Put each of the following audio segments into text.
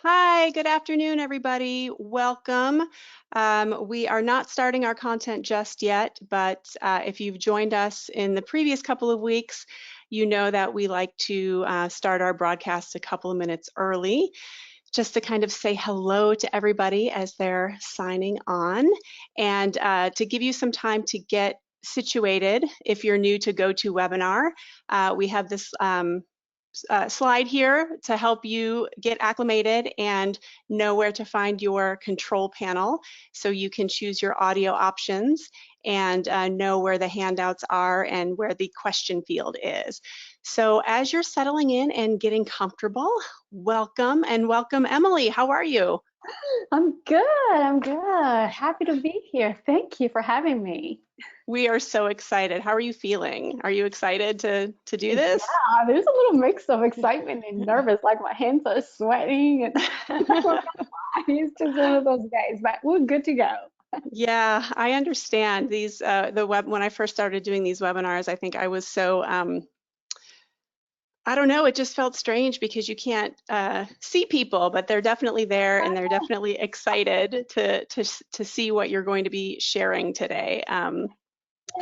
Hi, good afternoon, everybody. Welcome. We are not starting our content just yet, but if you've joined us in the previous couple of weeks, you know that we like to start our broadcast a couple of minutes early, just to kind of say hello to everybody as they're signing on, and to give you some time to get situated. If you're new to GoToWebinar, we have this slide here to help you get acclimated and know where to find your control panel so you can choose your audio options and know where the handouts are and where the question field is. So as you're settling in and getting comfortable, welcome and welcome, Emily. How are you? I'm good. I'm good. Happy to be here. Thank you for having me. We are so excited. How are you feeling? Are you excited to do this? Yeah, there's a little mix of excitement and nervous, like my hands are sweating and it's just one of those days, but we're good to go. Yeah, I understand these when I first started doing these webinars, I think I was so I don't know, it just felt strange because you can't see people, but they're definitely there and they're definitely excited to see what you're going to be sharing today.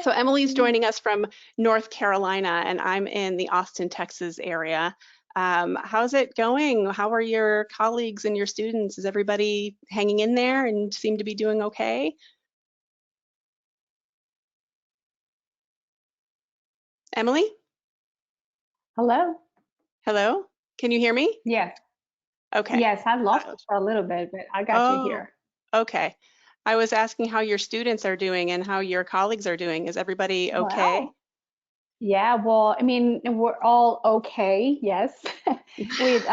So Emily's joining us from North Carolina and I'm in the Austin, Texas area. How's it going? How are your colleagues and your students? Is everybody hanging in there and seem to be doing okay? Emily? Hello? Hello? Can you hear me? Yes. Okay. Yes, I lost Uh, you for a little bit, but I got you oh, here. okay. I was asking how your students are doing and how your colleagues are doing. Is everybody okay? Well, yeah, well, I mean, we're all okay, yes. With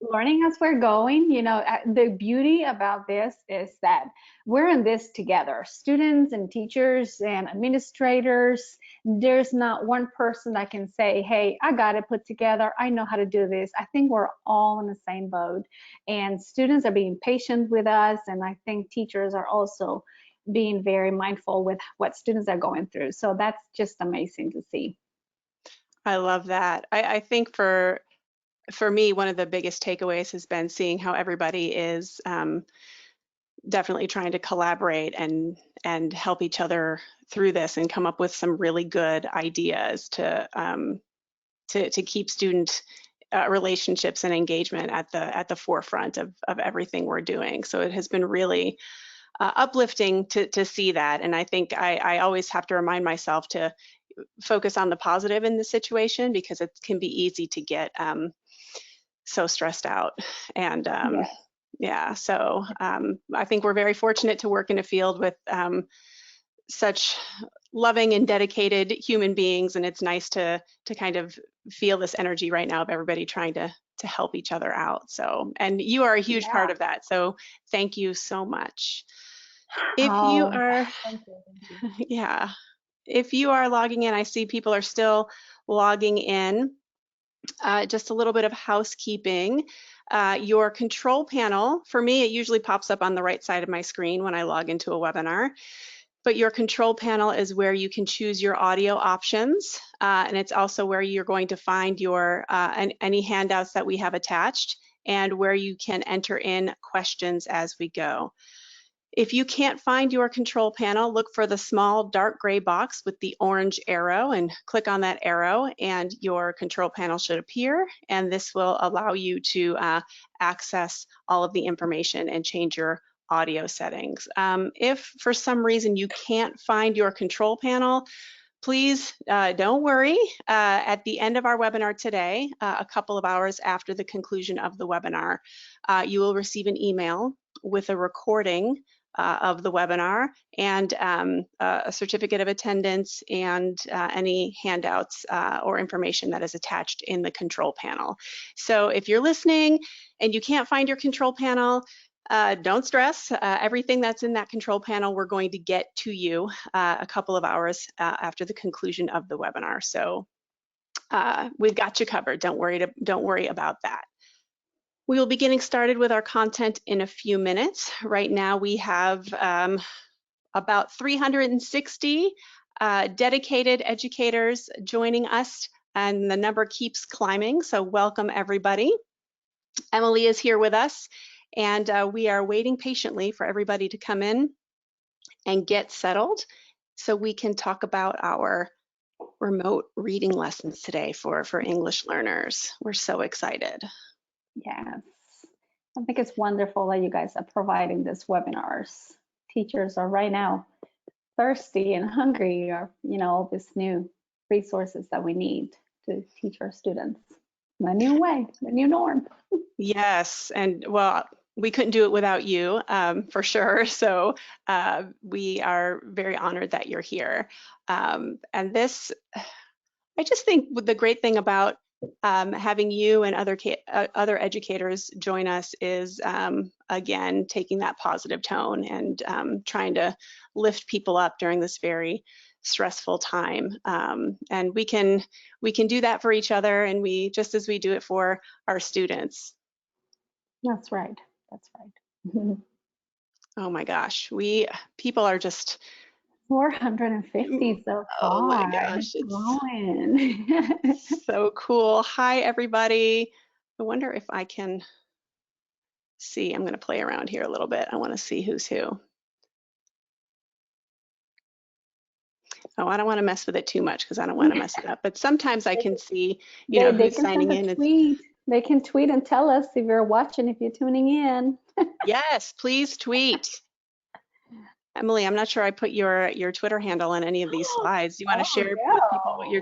learning as we're going, the beauty about this is that we're in this together, students and teachers and administrators. There's not one person that can say, hey, I got it put together. I know how to do this. I think we're all in the same boat. And students are being patient with us. And I think teachers are also being very mindful with what students are going through. So that's just amazing to see. I love that. I think for me, one of the biggest takeaways has been seeing how everybody is definitely trying to collaborate and help each other through this and come up with some really good ideas to keep student relationships and engagement at the forefront of everything we're doing. So it has been really uplifting to see that. And I think I always have to remind myself to focus on the positive in the situation because it can be easy to get so stressed out. And Yes. yeah, so I think we're very fortunate to work in a field with such loving and dedicated human beings, and it's nice to kind of feel this energy right now of everybody trying to help each other out. So, and you are a huge part Yeah. of that. So, thank you so much. If you Oh, are, thank you. Thank you. yeah, if you are logging in, I see people are still logging in. Just a little bit of housekeeping. Your control panel, for me, it usually pops up on the right side of my screen when I log into a webinar. But your control panel is where you can choose your audio options, and it's also where you're going to find your any handouts that we have attached and where you can enter in questions as we go. If you can't find your control panel, look for the small dark gray box with the orange arrow and click on that arrow and your control panel should appear, and this will allow you to access all of the information and change your audio settings. If for some reason you can't find your control panel, please don't worry. At the end of our webinar today, a couple of hours after the conclusion of the webinar, you will receive an email with a recording of the webinar and a certificate of attendance and any handouts or information that is attached in the control panel. So if you're listening and you can't find your control panel, don't stress. Everything that's in that control panel, we're going to get to you a couple of hours after the conclusion of the webinar. So we've got you covered. Don't worry about that. We will be getting started with our content in a few minutes. Right now we have about 360 dedicated educators joining us, and the number keeps climbing, so welcome everybody. Emily is here with us, and we are waiting patiently for everybody to come in and get settled so we can talk about our remote reading lessons today for English learners. We're so excited. Yes. I think it's wonderful that you guys are providing these webinars. Teachers are right now thirsty and hungry, or all these new resources that we need to teach our students the new way, the new norm. Yes, and well, we couldn't do it without you, for sure. So we are very honored that you're here. And this, I just think the great thing about having you and other educators join us is, again, taking that positive tone and trying to lift people up during this very stressful time. And we can do that for each other, and just as we do it for our students. That's right. That's right. Oh my gosh, people are just 450 so oh my far. gosh, It's it's growing. so cool. Hi everybody. I wonder if I can see. I'm going to play around here a little bit. I want to see who's who. Oh, I don't want to mess with it too much because I don't want to mess it up. But sometimes I can see, They who's can signing send a in. tweet. They can tweet and tell us if you're watching, if you're tuning in. Yes, please tweet. Emily, I'm not sure I put your Twitter handle on any of these slides. Do you want to Oh share with people what no.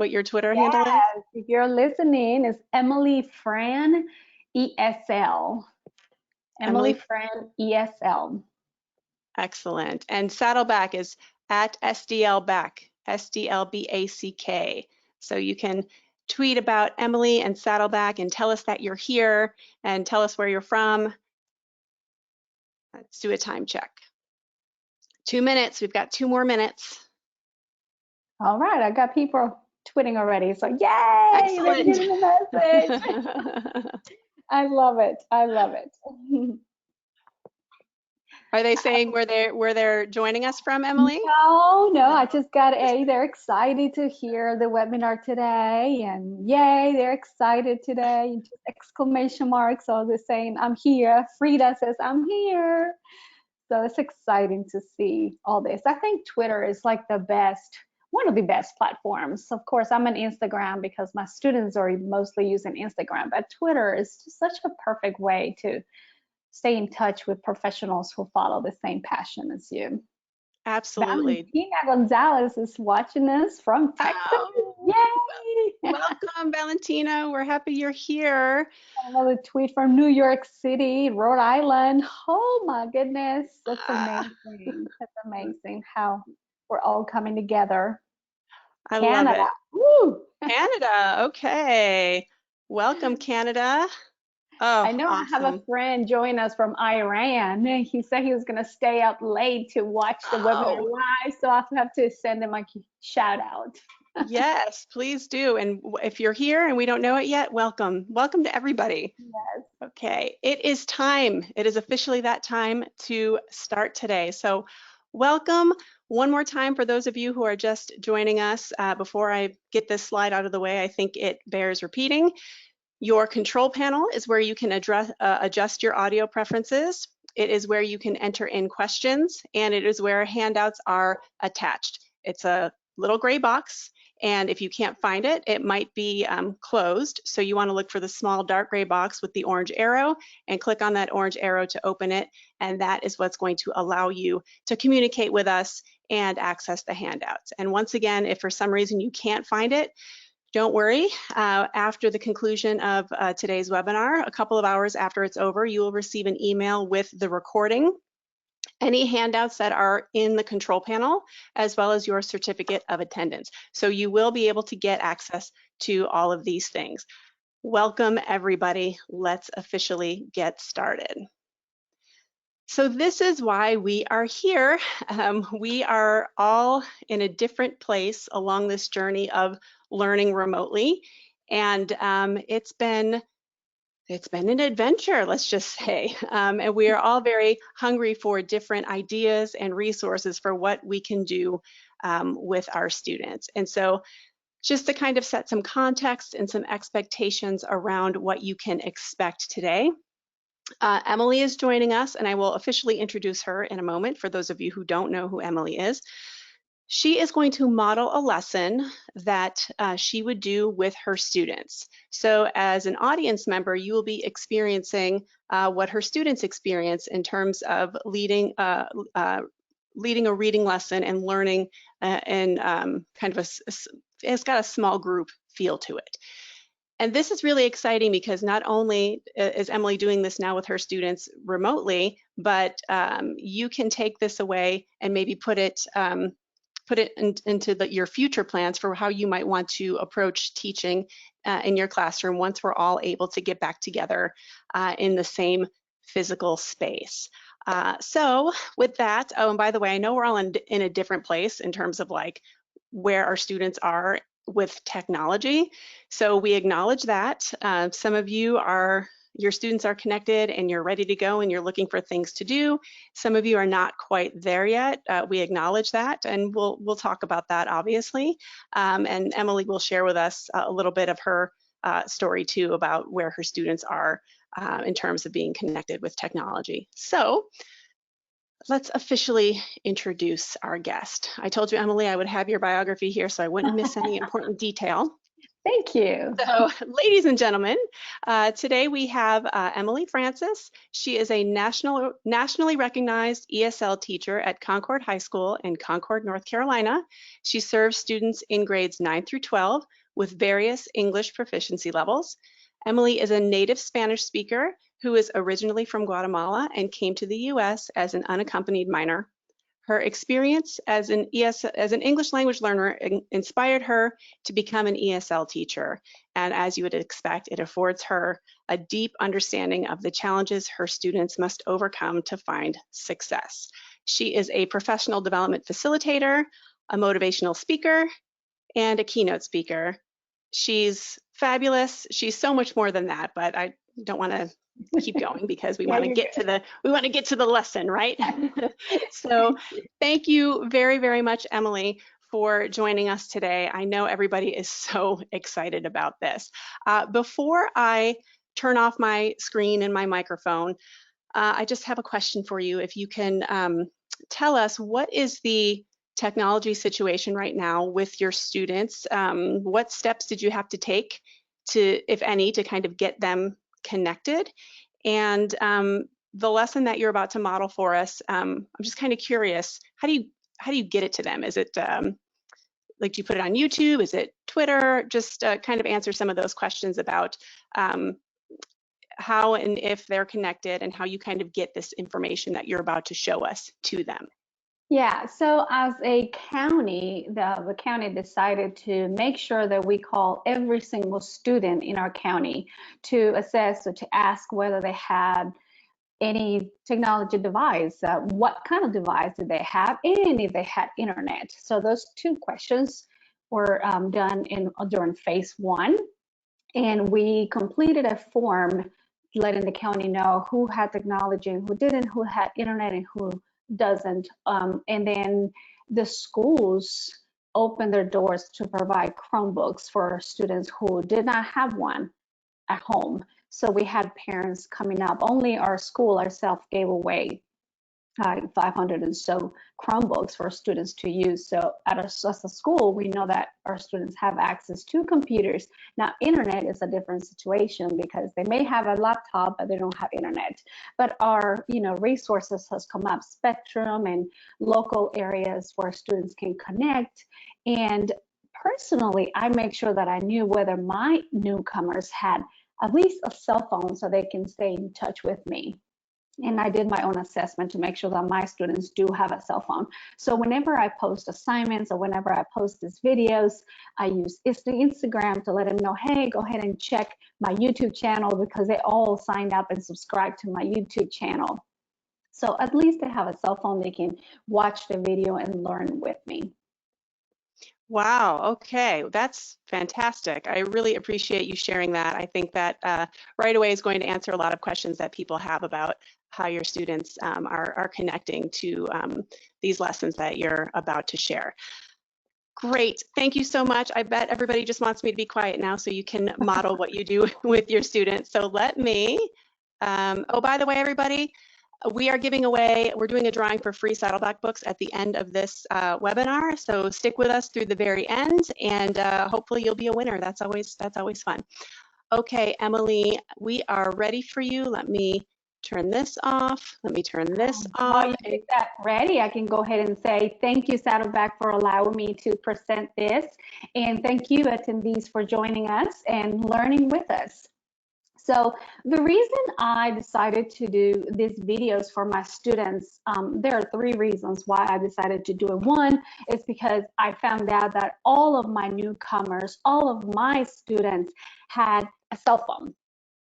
your Twitter handle is? Yes, if you're listening, it's Emily Fran ESL. Emily Emily, Fran ESL. excellent. And Saddleback is at SDLback, SDLBACK. So you can tweet about Emily and Saddleback and tell us that you're here and tell us where you're from. Let's do a time check. 2 minutes. We've got 2 more minutes. All right, I got people tweeting already. So yay, they're Excellent. getting the message. I love it. I love it. Are they saying where they're joining us from, Emily? No, I just got they're excited to hear the webinar today, and yay, they're excited today, and just exclamation marks. So they're saying, I'm here. Frida says, I'm here. So it's exciting to see all this. I think Twitter is like one of the best platforms. Of course, I'm on Instagram because my students are mostly using Instagram, but Twitter is just such a perfect way to stay in touch with professionals who follow the same passion as you. Absolutely. Valentina Gonzalez is watching us from Texas. Oh, Yay! welcome, Valentina. We're happy you're here. Another tweet from New York City, Rhode Island. Oh my goodness, that's amazing. That's amazing how we're all coming together. I love Canada. it. Woo! Canada. Okay. Welcome, Canada. Oh, I know I have a awesome. friend join us from Iran. He said he was going to stay up late to watch the webinar Oh, live, so I'll have to send him a shout out. yes, please do. And if you're here and we don't know it yet, welcome. Welcome to everybody. Yes. Okay, it is time. It is officially that time to start today. So welcome one more time for those of you who are just joining us. Before I get this slide out of the way, I think it bears repeating. Your control panel is where you can adjust your audio preferences. It is where you can enter in questions, and it is where handouts are attached. It's a little gray box, and if you can't find it, it might be closed. So you want to look for the small dark gray box with the orange arrow and click on that orange arrow to open it, and that is what's going to allow you to communicate with us and access the handouts. And once again, if for some reason you can't find it, don't worry. After the conclusion of today's webinar, a couple of hours after it's over, you will receive an email with the recording, any handouts that are in the control panel, as well as your certificate of attendance. So you will be able to get access to all of these things. Welcome, everybody. Let's officially get started. So this is why we are here. We are all in a different place along this journey of learning remotely, and it's been an adventure, let's just say. And we are all very hungry for different ideas and resources for what we can do with our students. And so just to kind of set some context and some expectations around what you can expect today. Emily is joining us, and I will officially introduce her in a moment for those of you who don't know who Emily is. She is going to model a lesson that she would do with her students. So as an audience member, you will be experiencing what her students experience in terms of leading a reading lesson and learning in kind of it's got a small group feel to it. And this is really exciting because not only is Emily doing this now with her students remotely, but you can take this away and maybe put it into your future plans for how you might want to approach teaching in your classroom once we're all able to get back together in the same physical space. So with that, oh, and by the way, I know we're all in a different place in terms of like where our students are with technology. So we acknowledge that. Some of you your students are connected and you're ready to go and you're looking for things to do. Some of you are not quite there yet. We acknowledge that, and we'll talk about that obviously. And Emily will share with us a little bit of her story too about where her students are in terms of being connected with technology. So let's officially introduce our guest. I told you, Emily, I would have your biography here so I wouldn't miss any important detail. Thank you. So, ladies and gentlemen, today we have Emily Francis. She is a nationally recognized ESL teacher at Concord High School in Concord, North Carolina. She serves students in grades 9 through 12 with various English proficiency levels. Emily is a native Spanish speaker who is originally from Guatemala and came to the U.S. as an unaccompanied minor. Her experience as an English language learner inspired her to become an ESL teacher. And as you would expect, it affords her a deep understanding of the challenges her students must overcome to find success. She is a professional development facilitator, a motivational speaker, and a keynote speaker. She's fabulous. She's so much more than that, but I don't want to keep going because we want to get to the lesson, right? So thank you very, very much, Emily, for joining us today. I know everybody is so excited about this. Before I turn off my screen and my microphone, I just have a question for you. If you can tell us, what is the technology situation right now with your students? What steps did you have to take to, if any, to kind of get them connected? And the lesson that you're about to model for us, I'm just kind of curious, how do you get it to them? Is it like, do you put it on YouTube? Is it Twitter? Just kind of answer some of those questions about how and if they're connected and how you kind of get this information that you're about to show us to them. Yeah, so as a county, the county decided to make sure that we call every single student in our county to assess or to ask whether they had any technology device, what kind of device did they have, and if they had internet. So those two questions were done during phase 1, and we completed a form letting the county know who had technology and who didn't, who had internet and who doesn't. And then the schools opened their doors to provide Chromebooks for students who did not have one at home. So we had parents coming up. Only our school ourselves gave away 500 and so Chromebooks for students to use. So as a school, we know that our students have access to computers. Now, internet is a different situation because they may have a laptop, but they don't have internet. But our resources has come up, Spectrum and local areas where students can connect. And personally, I make sure that I knew whether my newcomers had at least a cell phone so they can stay in touch with me. And I did my own assessment to make sure that my students do have a cell phone. So whenever I post assignments or whenever I post these videos, I use Instagram to let them know, hey, go ahead and check my YouTube channel, because they all signed up and subscribed to my YouTube channel. So at least they have a cell phone, they can watch the video and learn with me. Wow, okay, that's fantastic. I really appreciate you sharing that. I think that right away is going to answer a lot of questions that people have about how your students are connecting to these lessons that you're about to share. Great. Thank you so much. I bet everybody just wants me to be quiet now so you can model what you do with your students. So let me, oh, by the way, everybody, we are giving away, we're doing a drawing for free Saddleback books at the end of this webinar. So stick with us through the very end and hopefully you'll be a winner. That's always fun. Okay, Emily, we are ready for you. Let me turn this off. Let me turn this While off. you get that ready, I can go ahead and say thank you, Saddleback, for allowing me to present this. And thank you, attendees, for joining us and learning with us. So the reason I decided to do these videos for my students, there are three reasons why I decided to do it. One is because I found out that all of my newcomers, all of my students had a cell phone.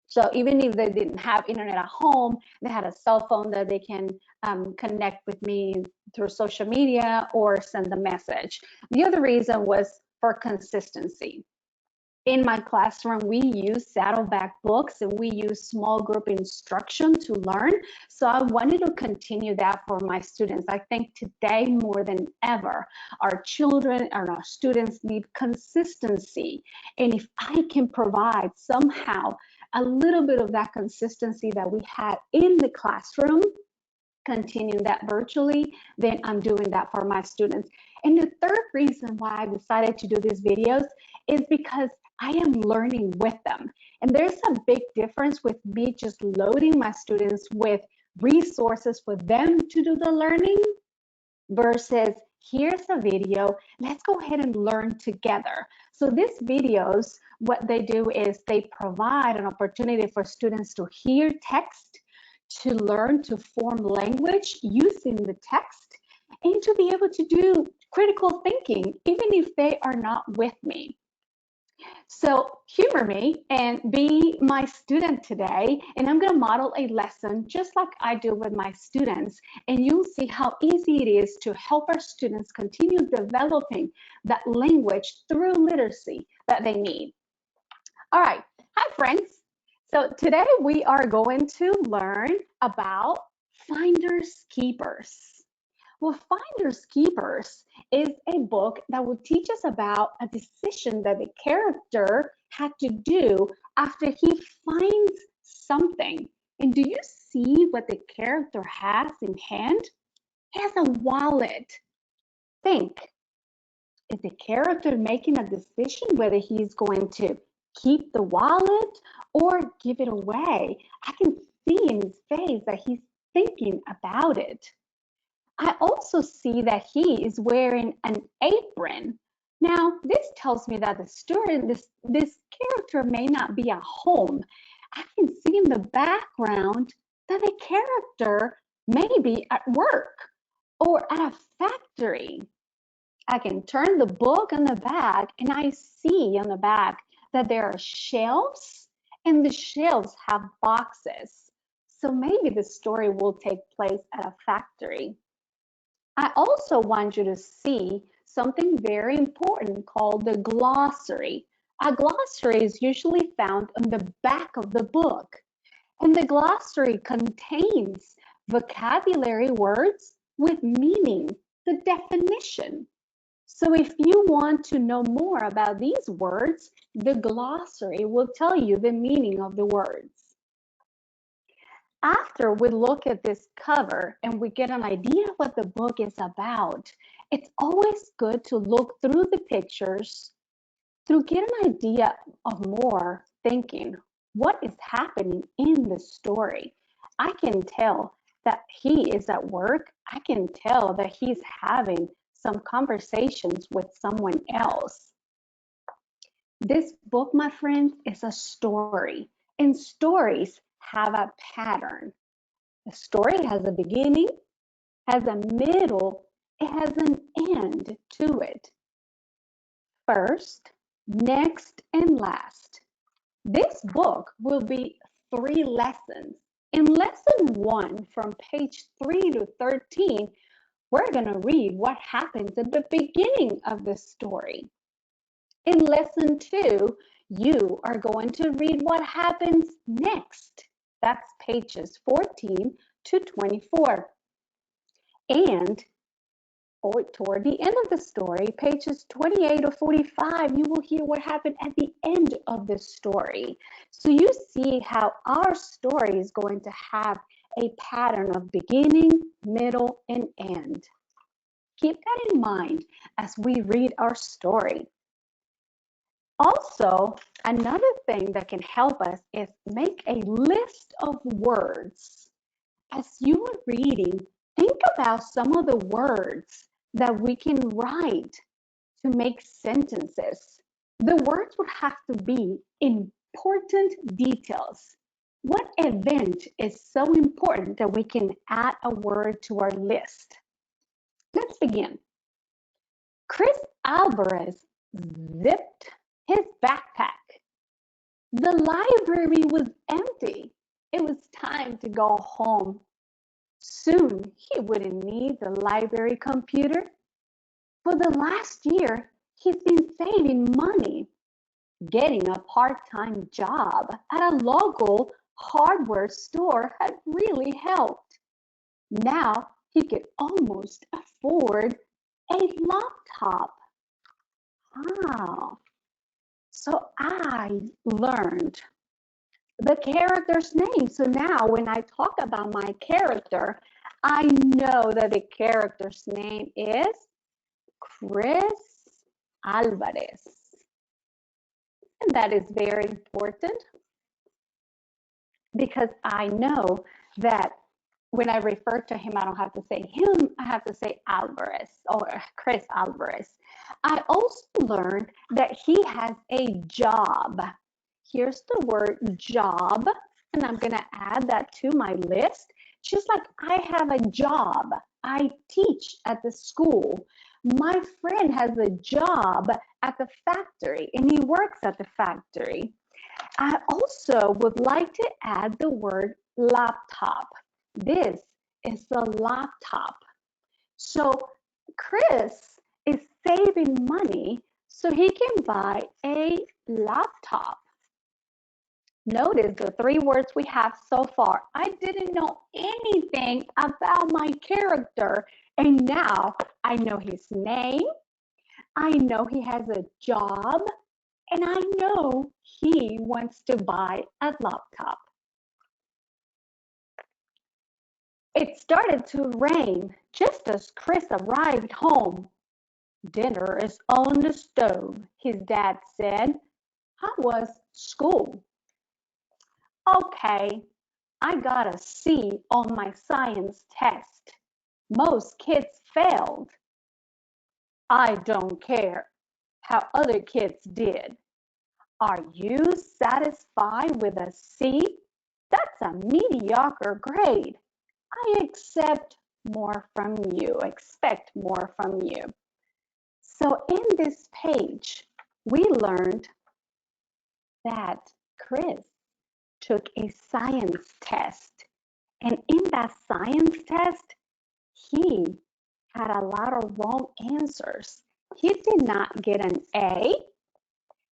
So even if they didn't have internet at home, they had a cell phone that they can connect with me through social media or send a message. The other reason was for consistency. In my classroom, we use Saddleback books and we use small group instruction to learn. So I wanted to continue that for my students. I think today more than ever, our children and our students need consistency. And if I can provide somehow a little bit of that consistency that we had in the classroom, continue that virtually, then I'm doing that for my students. And the third reason why I decided to do these videos is because I am learning with them. And there's a big difference with me just loading my students with resources for them to do the learning versus here's a video, let's go ahead and learn together. So these videos, what they do is they provide an opportunity for students to hear text, to learn to form language using the text, and to be able to do critical thinking, even if they are not with me. So humor me and be my student today, and I'm going to model a lesson just like I do with my students, and you'll see how easy it is to help our students continue developing that language through literacy that they need. All right, hi friends. So today we are going to learn about finders keepers. Well, Finders Keepers is a book that will teach us about a decision that the character had to do after he finds something. And do you see what the character has in hand? He has a wallet. Think, is the character making a decision whether he's going to keep the wallet or give it away? I can see in his face that he's thinking about it. I also see that he is wearing an apron. Now, this tells me that the story, this character may not be at home. I can see in the background that the character may be at work or at a factory. I can turn the book on the back and I see on the back that there are shelves and the shelves have boxes. So maybe the story will take place at a factory. I also want you to see something very important called the glossary. A glossary is usually found on the back of the book, and the glossary contains vocabulary words with meaning, the definition. So if you want to know more about these words, the glossary will tell you the meaning of the words. After we look at this cover and we get an idea of what the book is about, it's always good to look through the pictures to get an idea of more thinking. What is happening in the story? I can tell that he is at work. I can tell that he's having some conversations with someone else. This book, my friends, is a story, and stories have a pattern. A story has a beginning, has a middle, it has an end to it. First, next, and last. This book will be 3 lessons. In lesson 1, from page 3 to 13, we're going to read what happens at the beginning of the story. In lesson 2, you are going to read what happens next. That's pages 14 to 24. And or toward the end of the story, pages 28 or 45, you will hear what happened at the end of the story. So you see how our story is going to have a pattern of beginning, middle, and end. Keep that in mind as we read our story. Also, another thing that can help us is make a list of words. As you are reading, think about some of the words that we can write to make sentences. The words would have to be important details. What event is so important that we can add a word to our list? Let's begin. Chris Alvarez zipped his backpack. The library was empty. It was time to go home. Soon he wouldn't need the library computer. For the last year, he's been saving money. Getting a part-time job at a local hardware store had really helped. Now he could almost afford a laptop. Wow. So I learned the character's name. So now when I talk about my character, I know that the character's name is Chris Alvarez. And that is very important because I know that when I refer to him, I don't have to say him, I have to say Alvarez or Chris Alvarez. I also learned that he has a job. Here's the word job, and I'm going to add that to my list. Just like I have a job, I teach at the school. My friend has a job at the factory, and he works at the factory. I also would like to add the word laptop. This is the laptop. So Chris is saving money so he can buy a laptop. Notice the three words we have so far. I didn't know anything about my character, and now I know his name, I know he has a job, and I know he wants to buy a laptop. It started to rain just as Chris arrived home. Dinner is on the stove, his dad said. How was school? Okay, I got a C on my science test. Most kids failed. I don't care how other kids did. Are you satisfied with a C? That's a mediocre grade. I expect more from you. Expect more from you. So in this page, we learned that Chris took a science test. And in that science test, he had a lot of wrong answers. He did not get an A.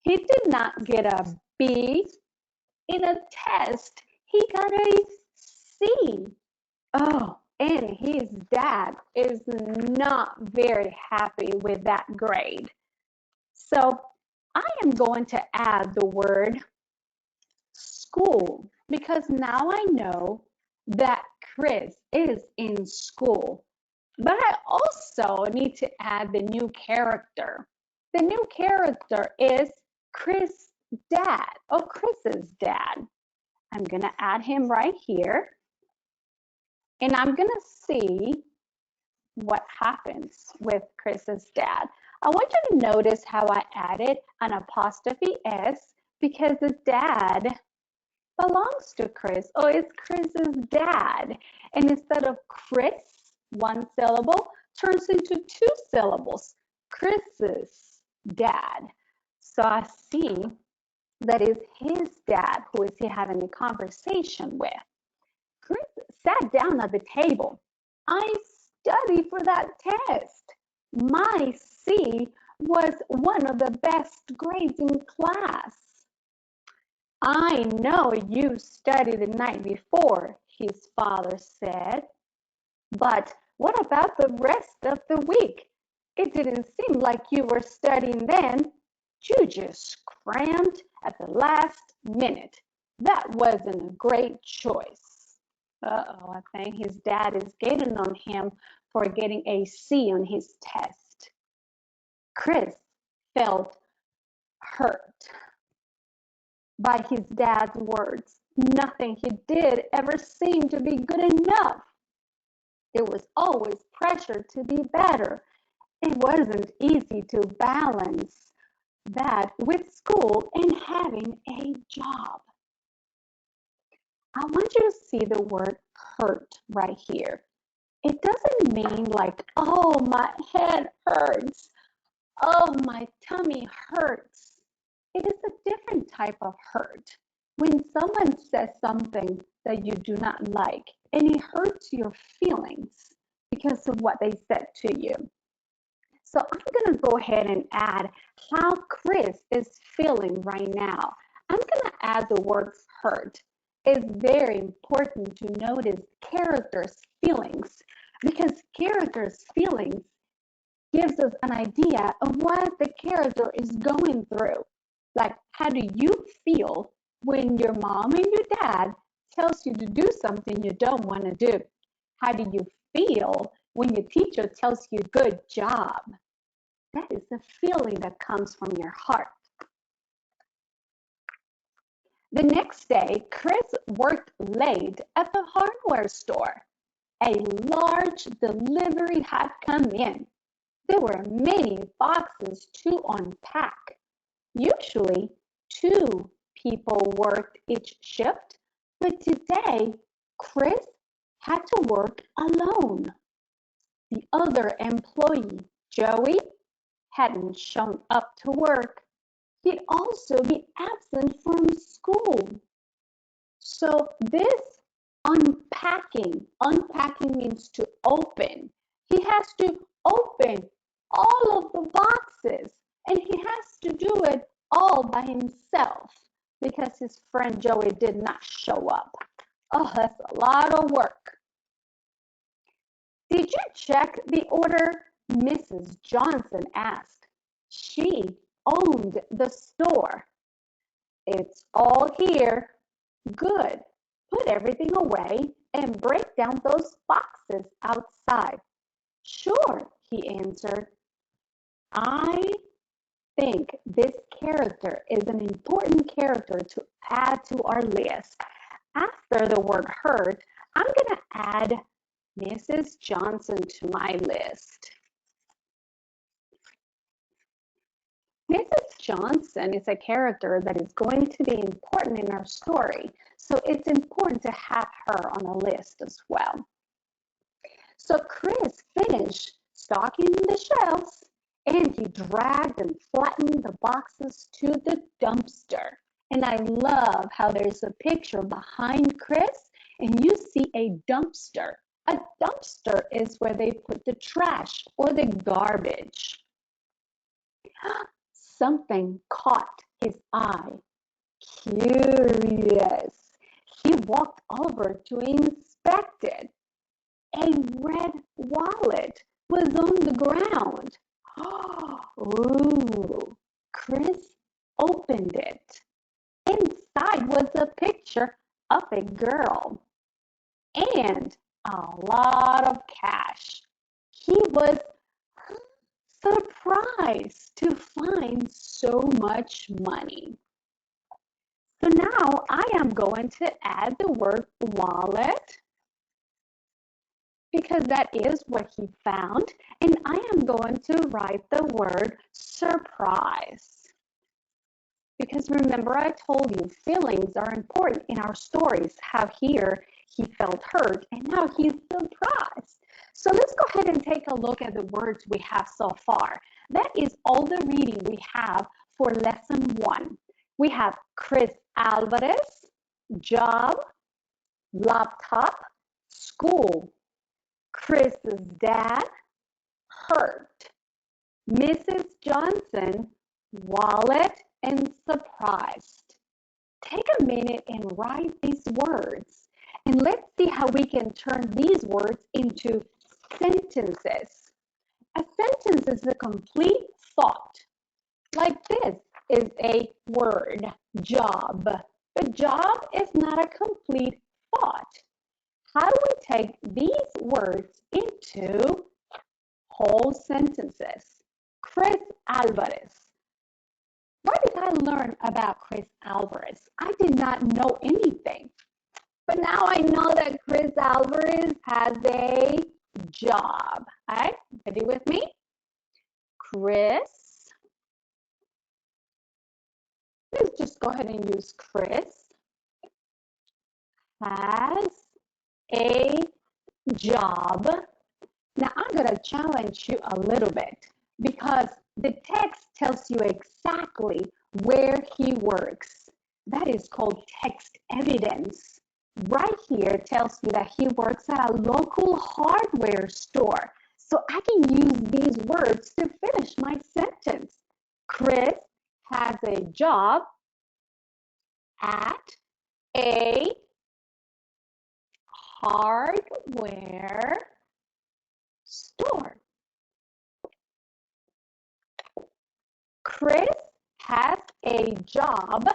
He did not get a B. In a test, he got a C. Oh, and his dad is not very happy with that grade. So I am going to add the word school because now I know that Chris is in school. But I also need to add the new character. The new character is Chris' dad, or Chris's dad. I'm going to add him right here. And I'm going to see what happens with Chris's dad. I want you to notice how I added an apostrophe S because the dad belongs to Chris, or it's Chris's dad. And instead of Chris, one syllable turns into two syllables, Chris's dad. So I see that is his dad who is he having a conversation with. Chris sat down at the table. I studied for that test. My C was one of the best grades in class. I know you studied the night before, his father said, but What about the rest of the week? It didn't seem like you were studying then. You just crammed at the last minute. That wasn't a great choice. Uh-oh, I think his dad is getting on him for getting a C on his test. Chris felt hurt by his dad's words. Nothing he did ever seemed to be good enough. There was always pressure to be better. It wasn't easy to balance that with school and having a job. I want you to see the word hurt right here. It doesn't mean like, oh, my head hurts. Oh, my tummy hurts. It is a different type of hurt. When someone says something that you do not like and it hurts your feelings because of what they said to you. So I'm going to go ahead and add how Chris is feeling right now. I'm going to add the words hurt. It's very important to notice characters' feelings because characters' feelings gives us an idea of what the character is going through. Like, how do you feel when your mom and your dad tells you to do something you don't want to do? How do you feel when your teacher tells you good job? That is a feeling that comes from your heart. The next day, Chris worked late at the hardware store. A large delivery had come in. There were many boxes to unpack. Usually, 2 people worked each shift, but today, Chris had to work alone. The other employee, Joey, hadn't shown up to work. He'd also been absent from school. So this unpacking means to open. He has to open all of the boxes and he has to do it all by himself because his friend Joey did not show up. Oh, that's a lot of work. Did you check the order? Mrs. Johnson asked. She owned the store. It's all here. Good. Put everything away and break down those boxes outside. Sure, he answered. I think this character is an important character to add to our list. After the word hurt, I'm going to add Mrs. Johnson to my list. Mrs. Johnson is a character that is going to be important in our story, so it's important to have her on the list as well. So Chris finished stocking the shelves and he dragged and flattened the boxes to the dumpster. And I love how there's a picture behind Chris and you see a dumpster. A dumpster is where they put the trash or the garbage. Something caught his eye. Curious. He walked over to inspect it. A red wallet was on the ground. Ooh, Chris opened it. Inside was a picture of a girl and a lot of cash. He was surprised to find so much money. So now I am going to add the word wallet because that is what he found, and I am going to write the word surprise. Because remember I told you feelings are important in our stories, how here he felt hurt and now he's surprised. So let's go ahead and take a look at the words we have so far. That is all the reading we have for lesson 1. We have Chris Alvarez, job, laptop, school. Chris's dad, hurt. Mrs. Johnson, wallet, and surprised. Take a minute and write these words. And let's see how we can turn these words into Sentences. A sentence is a complete thought. Like this is a word, job. But job is not a complete thought. How do we take these words into whole sentences? Chris Alvarez. What did I learn about Chris Alvarez? I did not know anything. But now I know that Chris Alvarez has a job. All right, ready with me? Chris. Let's just go ahead and use Chris has a job. Now I'm going to challenge you a little bit because the text tells you exactly where he works. That is called text evidence. Right here tells me that he works at a local hardware store. So I can use these words to finish my sentence. Chris has a job at a hardware store. Chris has a job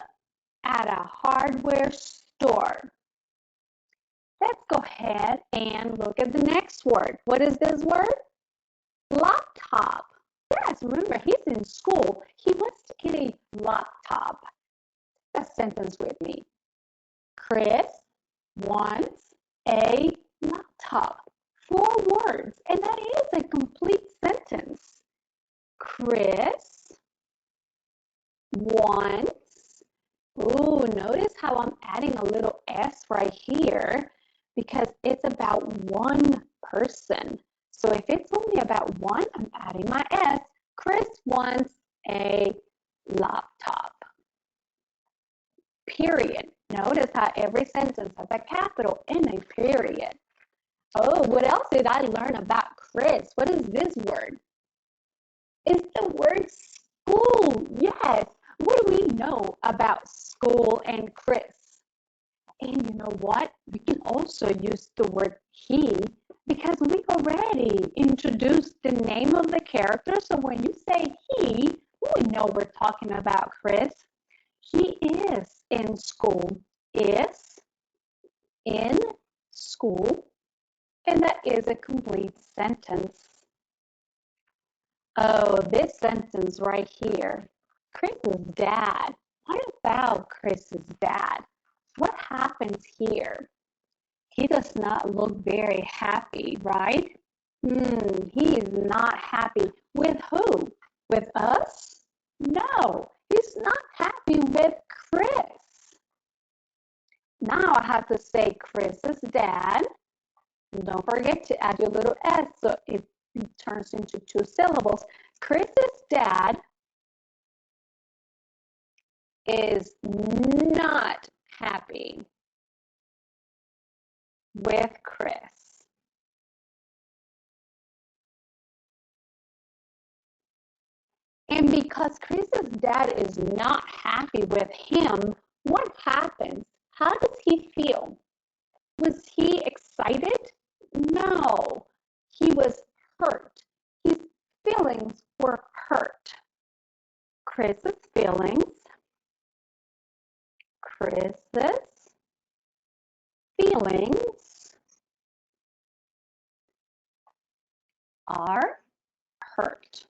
at a hardware store. Let's go ahead and look at the next word. What is this word? Laptop. Yes, remember, he's in school. He wants to get a laptop. That sentence with me. Chris wants a laptop. 4 words, and that is a complete sentence. Chris wants, ooh, notice how I'm adding a little S right here because it's about one person. So if it's only about one, I'm adding my S. Chris wants a laptop. Period. Notice how every sentence has a capital and a period. Oh, what else did I learn about Chris? What is this word? It's the word school. Yes. What do we know about school and Chris? And you know what? We can also use the word he because we already introduced the name of the character. So when you say he, we know we're talking about Chris. He is in school. Is in school. And that is a complete sentence. Oh, this sentence right here. Chris's dad. What about Chris's dad? What happens here? He does not look very happy, right? He is not happy. With who? With us? No, he's not happy with Chris. Now I have to say Chris's dad. And don't forget to add your little S so it turns into 2 syllables. Chris's dad is not happy with Chris. And because Chris's dad is not happy with him, what happens? How does he feel? Was he excited? No, he was hurt. His feelings were hurt. Chris's feelings are hurt.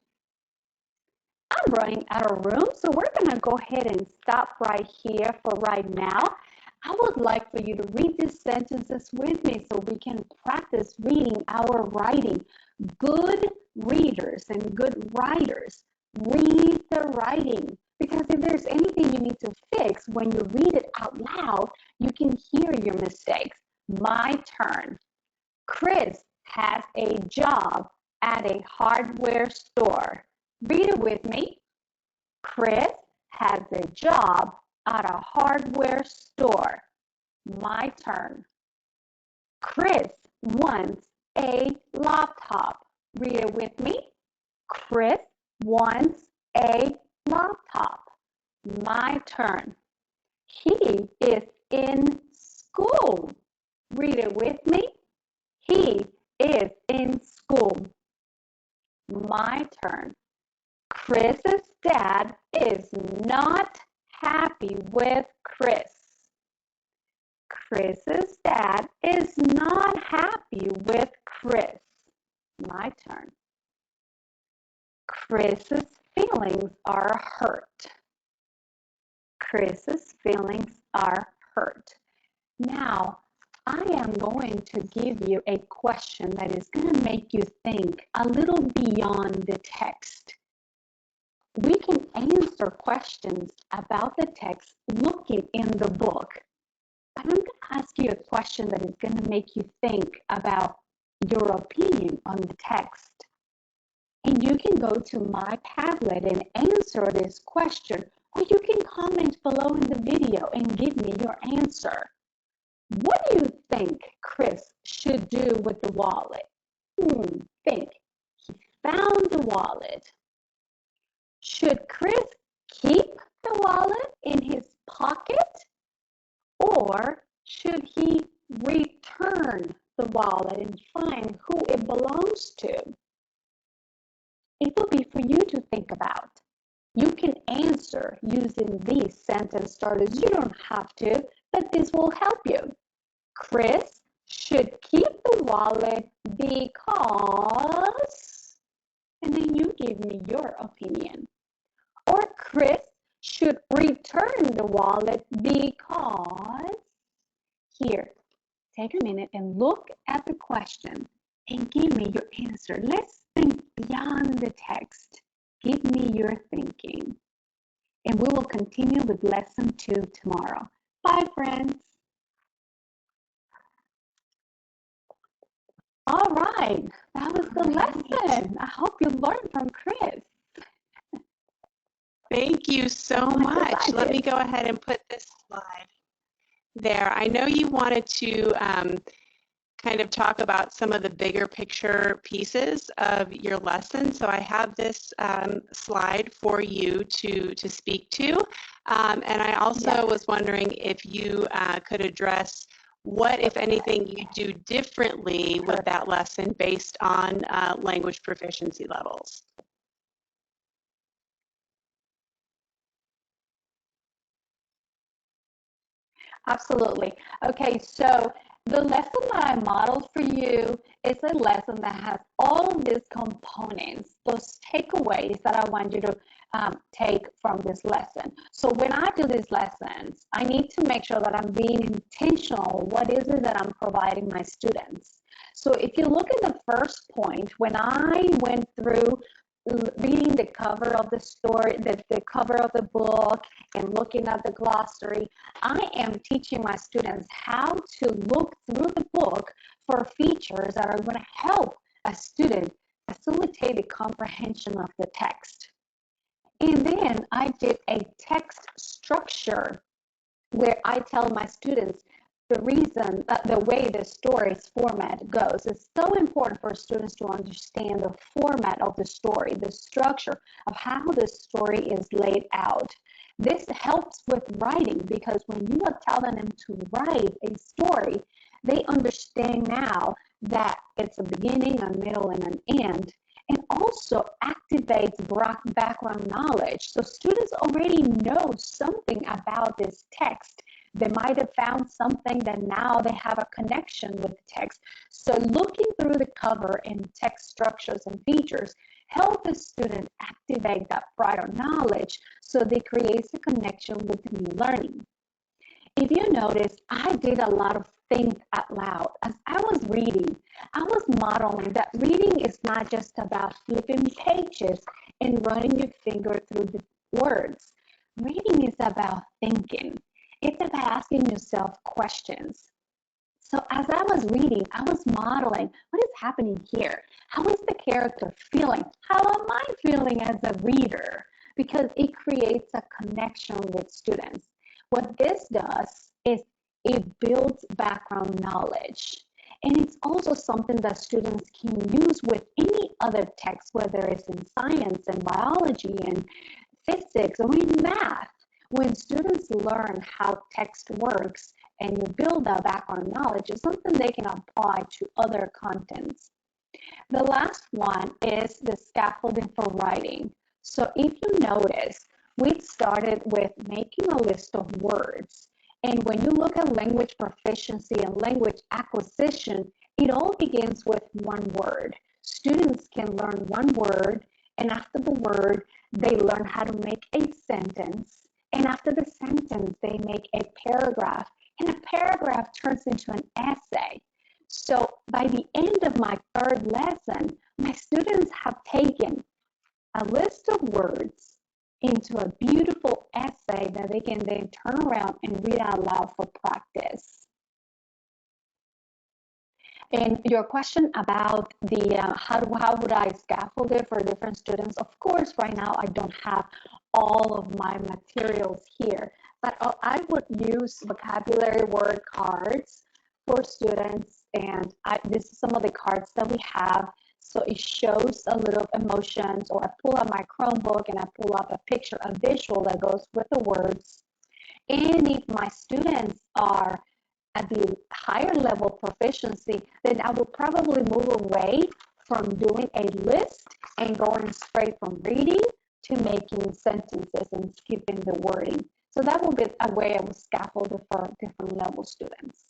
I'm running out of room, so we're going to go ahead and stop right here for right now. I would like for you to read these sentences with me so we can practice reading our writing. Good readers and good writers read the writing because if there's anything you need to fix when you read it out loud, you can hear your mistakes. My turn. Chris has a job at a hardware store. Read it with me. Chris has a job at a hardware store. My turn. Chris wants a laptop. Read it with me. Chris wants a laptop. My turn. He is in school. Read it with me. He is in school. school. My turn. Chris's dad is not happy with Chris. Chris's dad is not happy with Chris. My turn. Chris's feelings are hurt. Chris's feelings are hurt. Now, I am going to give you a question that is going to make you think a little beyond the text. We can answer questions about the text looking in the book. But I'm going to ask you a question that is going to make you think about your opinion on the text. And you can go to my Padlet and answer this question, or you can comment below in the video and give me your answer. What do you think Chris should do with the wallet? Think. He found the wallet. Should Chris keep the wallet in his pocket? Or should he return the wallet and find who it belongs to? It will be for you to think about. You can answer using these sentence starters. You don't have to, but this will help you. Chris should keep the wallet because, and then you give me your opinion. Or Chris should return the wallet because, here, take a minute and look at the question and give me your answer. Let's think beyond the text. Give me your thinking. And we will continue with lesson 2 tomorrow. Bye, friends. All right, that was the lesson. I hope you learned from Chris. Thank you so much. Let me go ahead and put this slide there. I know you wanted to kind of talk about some of the bigger picture pieces of your lesson. So I have this slide for you to speak to. And I also was wondering if you could address what, if anything, you do differently with that lesson based on language proficiency levels. Absolutely. Okay, so the lesson that I modeled for you is a lesson that has all of these components, those takeaways that I want you to take from this lesson. So when I do these lessons, I need to make sure that I'm being intentional. What is it that I'm providing my students? So if you look at the first point, when I went through reading the cover of the story, the cover of the book, and looking at the glossary, I am teaching my students how to look through the book for features that are going to help a student facilitate the comprehension of the text. And then I did a text structure where I tell my students the reason, the way the story's format goes. It's so important for students to understand the format of the story, the structure of how the story is laid out. This helps with writing because when you are telling them to write a story, they understand now that it's a beginning, a middle, and an end. And also activates background knowledge. So students already know something about this text. They might have found something that now they have a connection with the text. So looking through the cover and text structures and features help the student activate that prior knowledge so they create a connection with the new learning. If you notice, I did a lot of think out loud. As I was reading, I was modeling that reading is not just about flipping pages and running your finger through the words. Reading is about thinking. It's about asking yourself questions. So as I was reading, I was modeling what is happening here. How is the character feeling? How am I feeling as a reader? Because it creates a connection with students. What this does is it builds background knowledge. And it's also something that students can use with any other text, whether it's in science and biology and physics or in math. When students learn how text works and you build that background knowledge, it's something they can apply to other contents. The last one is the scaffolding for writing. So if you notice, we started with making a list of words. And when you look at language proficiency and language acquisition, it all begins with one word. Students can learn one word, and after the word, they learn how to make a sentence. And after the sentence, they make a paragraph. And a paragraph turns into an essay. So by the end of my third lesson, my students have taken a list of words into a beautiful essay that they can then turn around and read out loud for practice. And your question about the how would I scaffold it for different students? Of course, right now I don't have all of my materials here, but I would use vocabulary word cards for students, and this is some of the cards that we have. So it shows a little emotions, or I pull out my Chromebook and I pull up a picture, a visual that goes with the words. And if my students are at the higher level proficiency, then I will probably move away from doing a list and going straight from reading to making sentences and skipping the wording. So that will be a way I will scaffold it for different level students.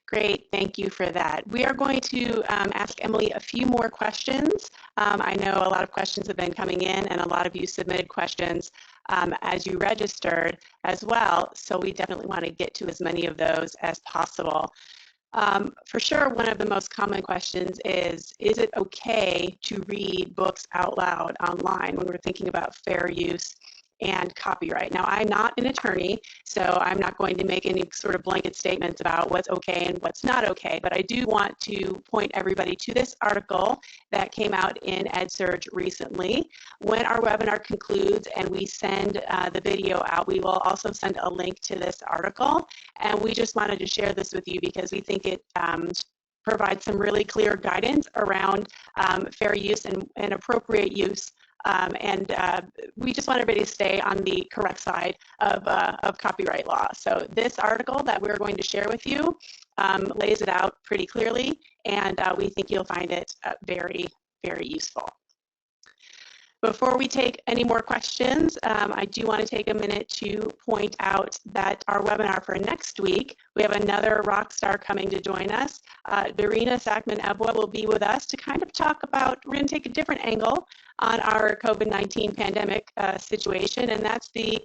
Great, thank you for that. We are going to ask Emily a few more questions. I know a lot of questions have been coming in, and a lot of you submitted questions as you registered as well, so we definitely want to get to as many of those as possible. For sure, one of the most common questions is it okay to read books out loud online when we're thinking about fair use and copyright? Now, I'm not an attorney, so I'm not going to make any sort of blanket statements about what's okay and what's not okay, but I do want to point everybody to this article that came out in EdSurge recently. When our webinar concludes and we send the video out, we will also send a link to this article, and we just wanted to share this with you because we think it provides some really clear guidance around fair use and appropriate use. We just want everybody to stay on the correct side of copyright law. So this article that we're going to share with you lays it out pretty clearly, and we think you'll find it very, very useful. Before we take any more questions, I do want to take a minute to point out that our webinar for next week, we have another rock star coming to join us. Darina Sackman-Ebwa will be with us to kind of talk about, we're going to take a different angle on our COVID-19 pandemic situation, and that's the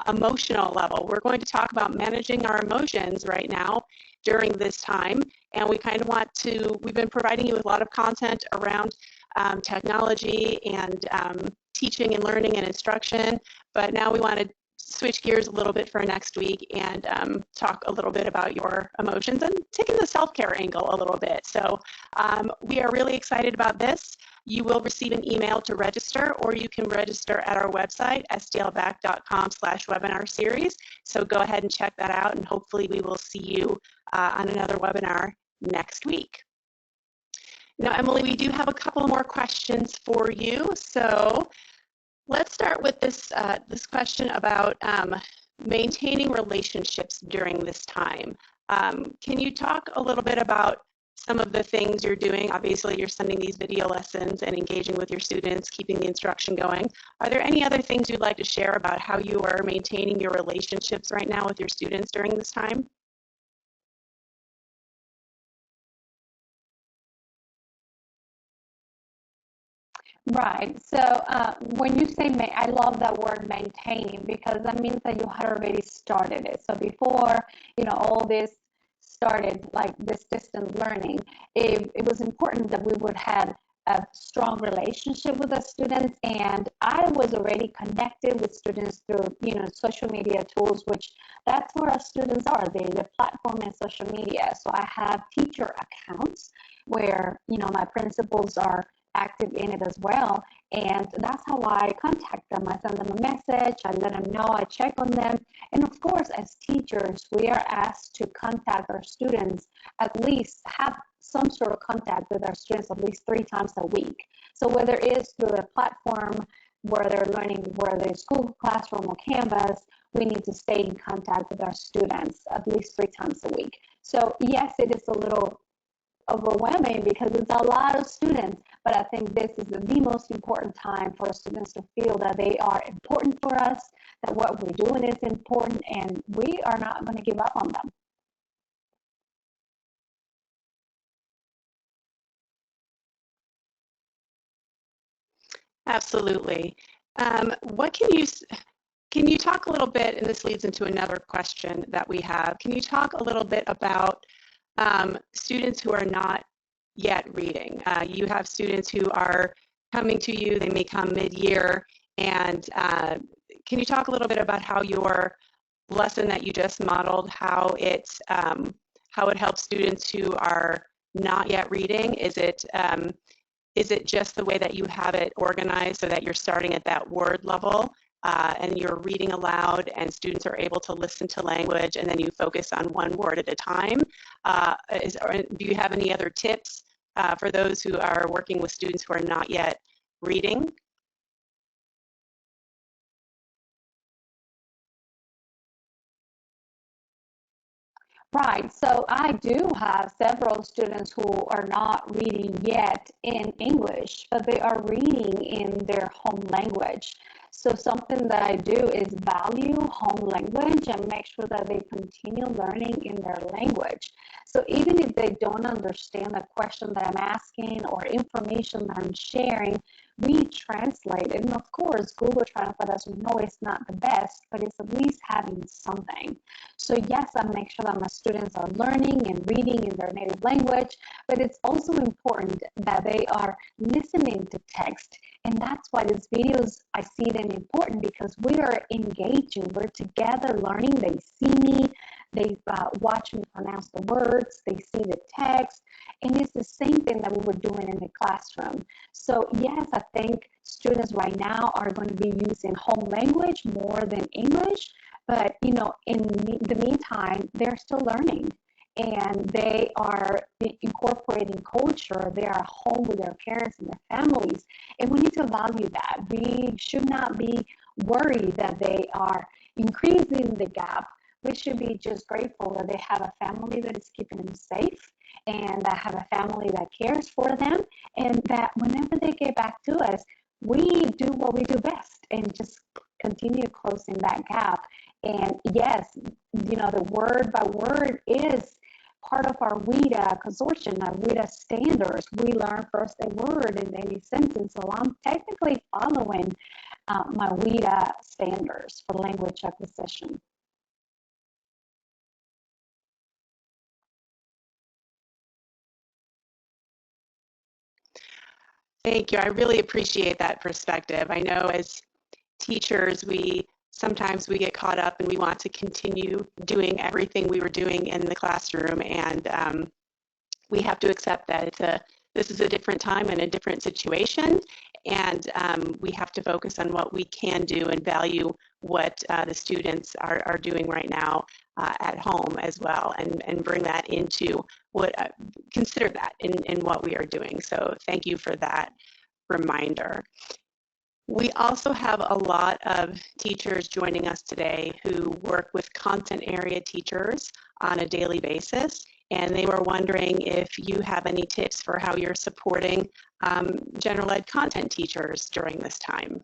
emotional level. We're going to talk about managing our emotions right now during this time, and we kind of want to, we've been providing you with a lot of content around technology and teaching and learning and instruction, but now we want to switch gears a little bit for next week and talk a little bit about your emotions and taking the self-care angle a little bit. So we are really excited about this. You will receive an email to register, or you can register at our website, sdlback.com/webinar series. So go ahead and check that out, and hopefully we will see you on another webinar next week. Now, Emily, we do have a couple more questions for you. So let's start with this, this question about maintaining relationships during this time. Can you talk a little bit about some of the things you're doing? Obviously, you're sending these video lessons and engaging with your students, keeping the instruction going. Are there any other things you'd like to share about how you are maintaining your relationships right now with your students during this time? Right. So when you say, I love that word maintaining, because that means that you had already started it. So before, you know, all this started, like this distance learning, it was important that we would have a strong relationship with the students. And I was already connected with students through, you know, social media tools, which that's where our students are. The platform and social media. So I have teacher accounts where, you know, my principals are active in it as well, and that's how I contact them. I send them a message, I let them know, I check on them, and of course, as teachers, we are asked to contact our students, at least have some sort of contact with our students at least 3 times a week. So whether it is through a platform where they're learning, whether it's Google Classroom or Canvas, we need to stay in contact with our students at least 3 times a week. So yes, it is a little overwhelming because it's a lot of students, but I think this is the most important time for students to feel that they are important for us, that what we're doing is important, and we are not going to give up on them. Absolutely. What can you talk a little bit, and this leads into another question that we have, can you talk a little bit about students who are not yet reading? You have students who are coming to you, they may come mid-year, and can you talk a little bit about how your lesson that you just modeled, how it helps students who are not yet reading? Is it just the way that you have it organized so that you're starting at that word level and you're reading aloud and students are able to listen to language and then you focus on one word at a time? Do you have any other tips for those who are working with students who are not yet reading? Right. So I do have several students who are not reading yet in English, but they are reading in their home language. So something that I do is value home language and make sure that they continue learning in their language. So even if they don't understand the question that I'm asking or information that I'm sharing, we translate it. And of course, Google Translate, as we know, is not the best, but it's at least having something. So yes, I make sure that my students are learning and reading in their native language, but it's also important that they are listening to text. And that's why these videos, I see them important because we are engaging, we're together learning. They see me, they watch me pronounce the words, they see the text, and it's the same thing that we were doing in the classroom. So yes, I think students right now are going to be using home language more than English, but in the meantime, they're still learning and they are incorporating culture. They are home with their parents and their families, and we need to value that. We should not be worried that they are increasing the gap. We should be just grateful that they have a family that is keeping them safe and that have a family that cares for them, and that whenever they get back to us, we do what we do best and just continue closing that gap. And yes, the word by word is part of our WIDA consortium, our WIDA standards. We learn first a word in any sentence. So I'm technically following my WIDA standards for language acquisition. Thank you. I really appreciate that perspective. I know as teachers, sometimes we get caught up and we want to continue doing everything we were doing in the classroom, and we have to accept that this is a different time and a different situation, and we have to focus on what we can do and value what the students are doing right now at home as well, and bring that into consider that in what we are doing. So thank you for that reminder. We also have a lot of teachers joining us today who work with content area teachers on a daily basis, and they were wondering if you have any tips for how you're supporting general ed content teachers during this time.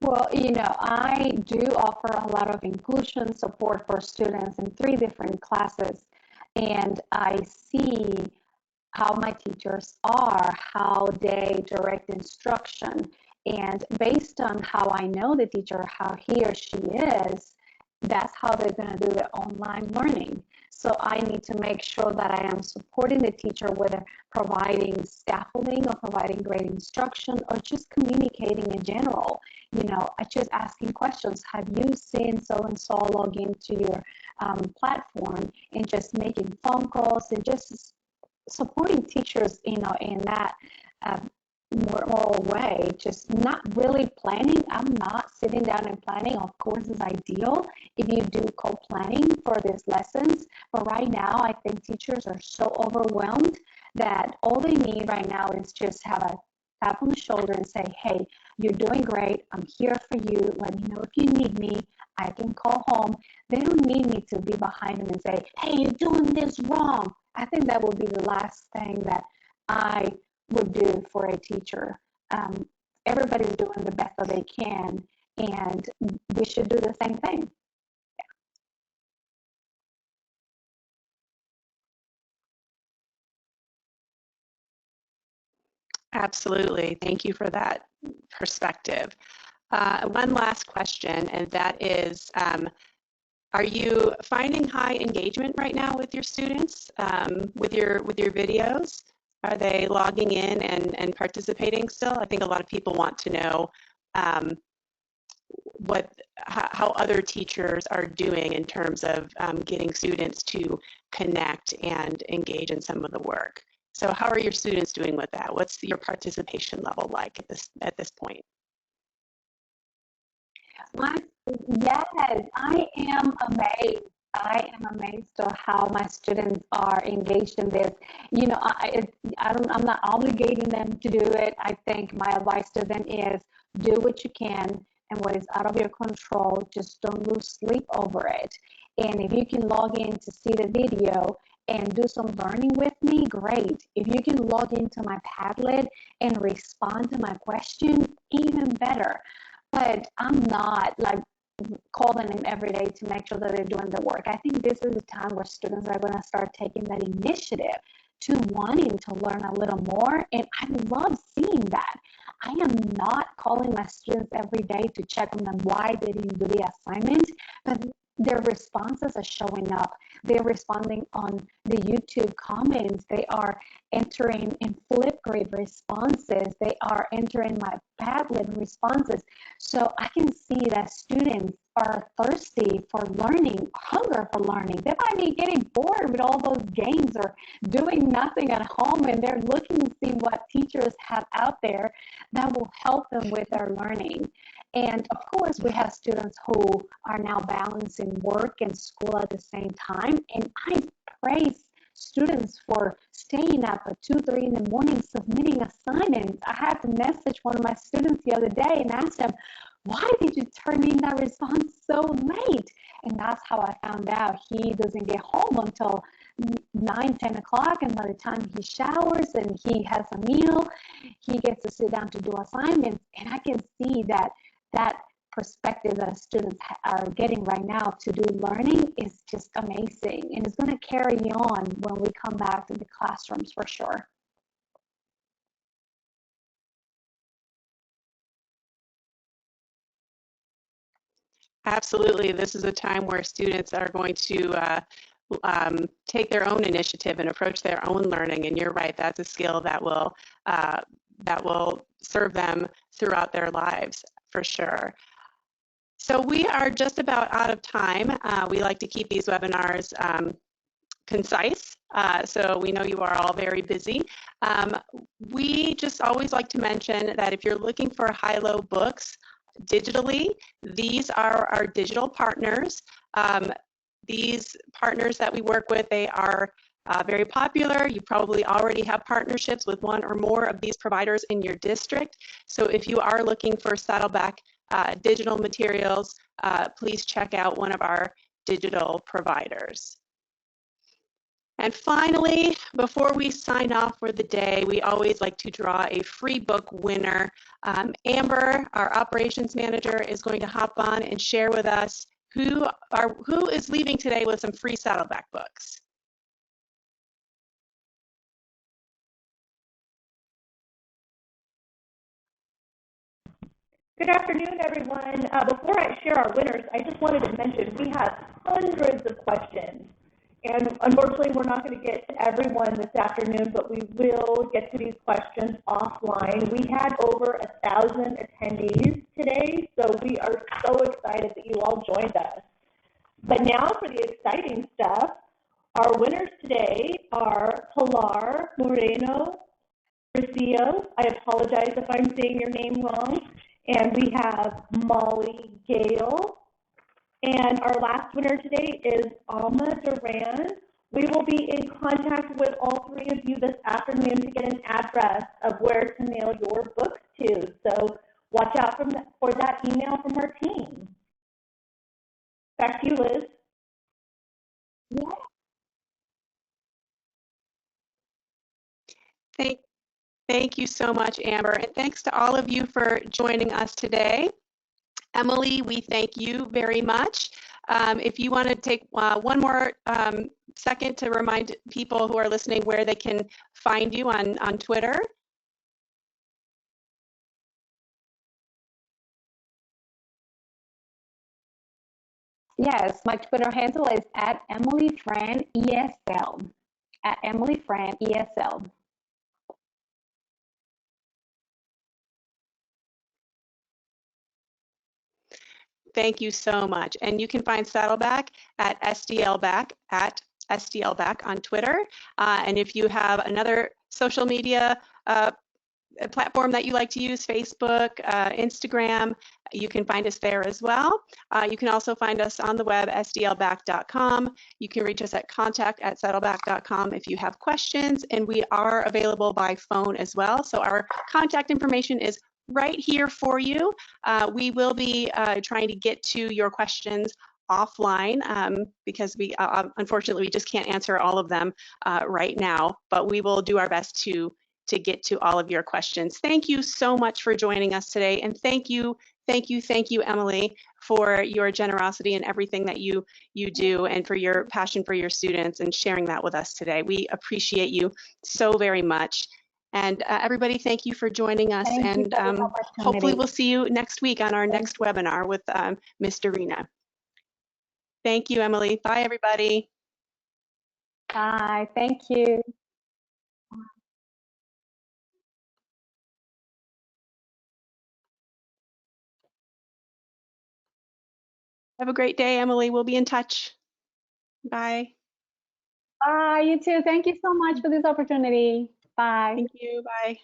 Well, I do offer a lot of inclusion support for students in 3 different classes, and I see how my teachers are, how they direct instruction, and based on how I know the teacher, how he or she is, that's how they're going to do their online learning. So I need to make sure that I am supporting the teacher, whether providing scaffolding or providing great instruction or just communicating in general. I just asking questions. Have you seen so and so log into your platform, and just making phone calls and just supporting teachers, in that moral way, just not really planning. I'm not sitting down and planning. Of course, it's ideal if you do co-planning for these lessons. But right now, I think teachers are so overwhelmed that all they need right now is just have a tap on the shoulder and say, hey, you're doing great. I'm here for you. Let me know if you need me. I can call home. They don't need me to be behind them and say, hey, you're doing this wrong. I think that would be the last thing that I would do for a teacher. Everybody's doing the best that they can, and we should do the same thing. Absolutely. Thank you for that perspective. One last question, and that is, are you finding high engagement right now with your students, with your videos? Are they logging in and participating still? I think a lot of people want to know how other teachers are doing in terms of getting students to connect and engage in some of the work. So how are your students doing with that? What's your participation level like at this point? Yes, I am amazed. I am amazed at how my students are engaged in this. You know, I'm not obligating them to do it. I think my advice to them is do what you can, and what is out of your control, just don't lose sleep over it. And if you can log in to see the video and do some learning with me, great. If you can log into my Padlet and respond to my question, even better. But I'm not like calling them every day to make sure that they're doing the work. I think this is a time where students are going to start taking that initiative to wanting to learn a little more. And I love seeing that. I am not calling my students every day to check on them why they didn't do the assignment, but their responses are showing up. They're responding on the YouTube comments. They are entering in Flipgrid responses. They are entering my Padlet responses. So I can see that students are thirsty for learning, hunger for learning. They might be getting bored with all those games or doing nothing at home, and they're looking to see what teachers have out there that will help them with their learning. And of course, we have students who are now balancing work and school at the same time. And I praise students for staying up at 2, 3 in the morning submitting assignments. I had to message one of my students the other day and ask him, why did you turn in that response so late? And that's how I found out he doesn't get home until 9, 10 o'clock. And by the time he showers and he has a meal, he gets to sit down to do assignments. And I can see that perspective that students are getting right now to do learning is just amazing. And it's going to carry on when we come back to the classrooms for sure. Absolutely. This is a time where students are going to take their own initiative and approach their own learning. And you're right, that's a skill that will serve them throughout their lives for sure. So we are just about out of time. We like to keep these webinars concise. So we know you are all very busy. We just always like to mention that if you're looking for Hi-LowBooks digitally, these are our digital partners. These partners that we work with, they are very popular. You probably already have partnerships with one or more of these providers in your district. So if you are looking for Saddleback digital materials, please check out one of our digital providers. And finally, before we sign off for the day, we always like to draw a free book winner. Amber, our operations manager, is going to hop on and share with us who is leaving today with some free Saddleback books. Good afternoon, everyone. Before I share our winners, I just wanted to mention we have hundreds of questions. And unfortunately, we're not going to get to everyone this afternoon, but we will get to these questions offline. We had over 1,000 attendees today, so we are so excited that you all joined us. But now for the exciting stuff. Our winners today are Pilar Moreno Garcia. I apologize if I'm saying your name wrong. And we have Molly Gale. And our last winner today is Alma Duran We will be in contact with all three of you this afternoon to get an address of where to mail your books to. So watch out for that email from our team. Back to you, Liz. Thank you so much, Amber, and thanks to all of you for joining us today. Emily, we thank you very much. If you want to take one more second to remind people who are listening where they can find you on Twitter. Yes, my Twitter handle is @EmilyFranESL. @EmilyFranESL. Thank you so much. And you can find Saddleback at SDLback on Twitter. And if you have another social media platform that you like to use, Facebook, Instagram, you can find us there as well. You can also find us on the web, sdlback.com. You can reach us at contact@saddleback.com if you have questions, and we are available by phone as well. So our contact information is right here for you. We will be trying to get to your questions offline because we unfortunately we just can't answer all of them right now, but we will do our best to get to all of your questions. Thank you so much for joining us today, and thank you, Emily, for your generosity and everything that you do, and for your passion for your students and sharing that with us today. We appreciate you so very much. And everybody, thank you for joining us, and hopefully we'll see you next week on our next webinar with Ms. Darina. Thank you, Emily. Bye, everybody. Bye. Thank you. Have a great day, Emily. We'll be in touch. Bye. Bye, you too. Thank you so much for this opportunity. Bye. Thank you. Bye.